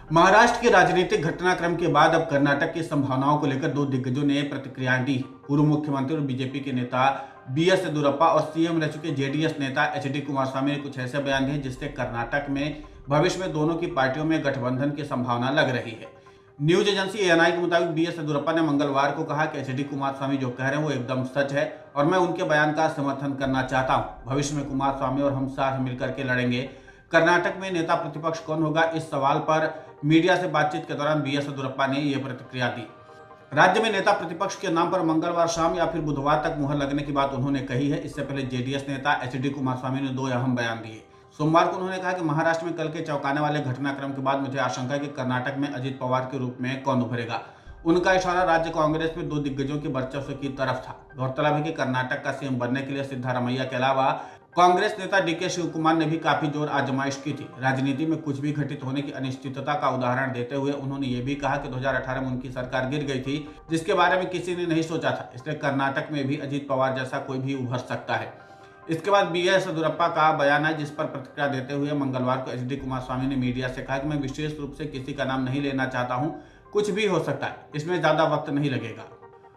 महाराष्ट्र के राजनीतिक घटनाक्रम के बाद अब कर्नाटक की संभावनाओं को लेकर दो दिग्गजों ने प्रतिक्रियाएं दी। पूर्व मुख्यमंत्री और बीजेपी के नेता बीएस येदियुरप्पा और सीएम रह चुके जेडीएस नेता एचडी कुमारस्वामी ने कुछ ऐसे बयान दिए जिससे कर्नाटक में भविष्य में दोनों की पार्टियों में गठबंधन की संभावना लग रही है। न्यूज एजेंसी एएनआई के मुताबिक बीएस येदियुरप्पा ने मंगलवार को कहा कि एचडी कुमारस्वामी जो कह रहे हैं वो एकदम सच है और मैं उनके बयान का समर्थन करना चाहता हूं। भविष्य में कुमारस्वामी और हम साथ मिलकर के लड़ेंगे। कर्नाटक में नेता प्रतिपक्ष कौन होगा, इस सवाल पर मीडिया से बातचीत के दौरान बीएस येदियुरप्पा ने यह प्रतिक्रिया दी। राज्य में नेता प्रतिपक्ष के नाम पर मंगलवार शाम या फिर बुधवार तक मुहर लगने की बात उन्होंने कही है। इससे पहले जेडीएस नेता एचडी कुमारस्वामी ने दो अहम बयान दिए। सोमवार को उन्होंने कहा कि महाराष्ट्र में कल के चौंकाने वाले घटनाक्रम के बाद मुझे आशंका है कि कर्नाटक में अजित पवार के रूप में कौन उभरेगा। उनका इशारा राज्य कांग्रेस में दो दिग्गजों के वर्चस्व की तरफ था। गौरतलब है कि कर्नाटक का सीएम बनने के लिए सिद्धारमैया के अलावा कांग्रेस नेता डीके शिवकुमार ने भी काफी जोर आजमाइश की थी। राजनीति में कुछ भी घटित होने की अनिश्चितता का उदाहरण देते हुए उन्होंने ये भी कहा कि 2018 में उनकी सरकार गिर गई थी, जिसके बारे में किसी ने नहीं सोचा था। इसलिए कर्नाटक में भी अजित पवार जैसा कोई भी उभर सकता है। इसके बाद बीएस येदियुरप्पा का बयान है, जिस पर प्रतिक्रिया देते हुए मंगलवार को एचडी कुमारस्वामी ने मीडिया से कहा कि मैं विशेष रूप से किसी का नाम नहीं लेना चाहता हूं, कुछ भी हो सकता है, इसमें ज्यादा वक्त नहीं लगेगा।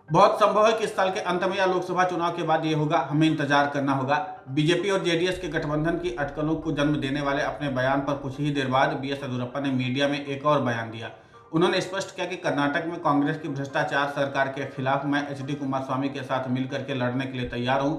बहुत संभव है कि इस साल के अंत में या लोकसभा चुनाव के बाद ये होगा, हमें इंतजार करना होगा। बीजेपी और जेडीएस के गठबंधन की अटकलों को जन्म देने वाले अपने बयान पर कुछ ही देर बाद बीएस येदियुरप्पा ने मीडिया में एक और बयान दिया। उन्होंने स्पष्ट किया कि कर्नाटक में कांग्रेस की भ्रष्टाचार सरकार के खिलाफ मैं एचडी कुमारस्वामी के साथ मिलकर के लड़ने के लिए तैयार हूं।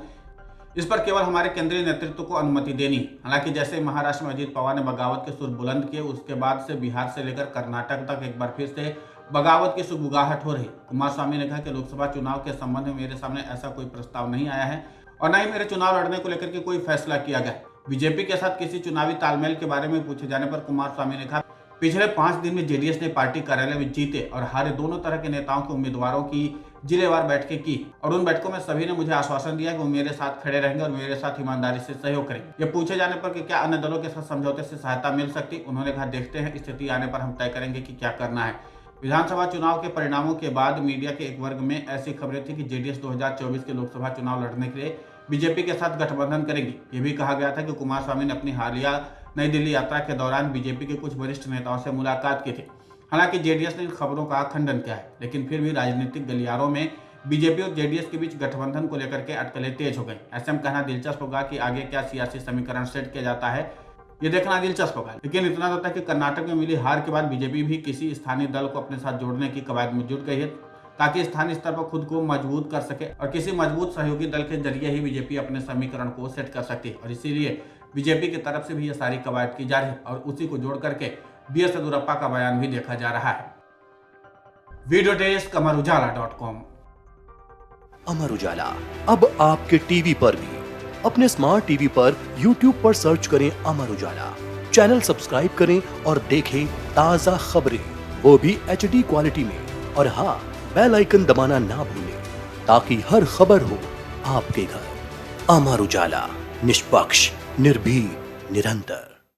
इस पर केवल हमारे केंद्रीय नेतृत्व को अनुमति देनी। हालांकि जैसे महाराष्ट्र में अजित पवार ने बगावत के सुर बुलंद किए, उसके बाद से बिहार से लेकर कर्नाटक तक एक बार फिर से बगावत की सुगबुगाहट हो रही। कुमारस्वामी ने कहा कि लोकसभा चुनाव के संबंध में मेरे सामने ऐसा कोई प्रस्ताव नहीं आया है और न ही मेरे चुनाव लड़ने को लेकर के कोई फैसला किया गया। बीजेपी के साथ किसी चुनावी तालमेल के बारे में पूछे जाने पर कुमारस्वामी ने कहा, पिछले 5 दिन में जेडीएस ने पार्टी कार्यालय में जीते और हारे दोनों तरह के नेताओं के उम्मीदवारों की जिलेवार बैठकें की और उन बैठकों में सभी ने मुझे आश्वासन दिया कि वो मेरे साथ खड़े रहेंगे और मेरे साथ ईमानदारी से सहयोग करेंगे। ये पूछे जाने पर कि क्या अन्य दलों के साथ समझौते से सहायता मिल सकती, उन्होंने कहा, देखते हैं, स्थिति आने पर हम तय करेंगे कि क्या करना है। विधानसभा चुनाव के परिणामों के बाद मीडिया के एक वर्ग में ऐसी खबरें थी कि जेडीएस 2024 के लोकसभा चुनाव लड़ने के लिए बीजेपी के साथ गठबंधन करेगी। ये भी कहा गया था कि कुमारस्वामी ने अपनी हालिया नई दिल्ली यात्रा के दौरान बीजेपी के कुछ वरिष्ठ नेताओं से मुलाकात की थी। हालांकि जेडीएस ने इन खबरों का खंडन किया है, लेकिन फिर भी राजनीतिक गलियारों में बीजेपी और जेडीएस के बीच गठबंधन को लेकर के अटकलें तेज हो गई। ऐसे में कहना दिलचस्प होगा कि आगे क्या सियासी समीकरण सेट किया जाता है, ये देखना दिलचस्प होगा। लेकिन इतना होता है कि कर्नाटक में मिली हार के बाद बीजेपी भी किसी स्थानीय दल को अपने साथ जोड़ने की कवायद में जुट गई है, ताकि स्थानीय स्तर पर खुद को मजबूत कर सके और किसी मजबूत सहयोगी दल के जरिए ही बीजेपी अपने समीकरण को सेट कर सकती है। और इसीलिए बीजेपी की तरफ से भी यह सारी कवायद की जा रही है और उसी को जोड़ करके बीएस येदियुरप्पा का बयान भी देखा जा रहा है। Video desk अमरउजाला.com। अमर उजाला अब आपके टीवी पर भी। अपने स्मार्ट टीवी पर YouTube पर सर्च करें अमर उजाला, चैनल सब्सक्राइब करें और देखें ताजा खबरें, वो भी HD क्वालिटी में। और हाँ, बेल आइकन दबाना ना भूलें ताकि हर खबर हो आपके घर। अमर उजाला, निष्पक्ष, निर्भीक, निरंतर।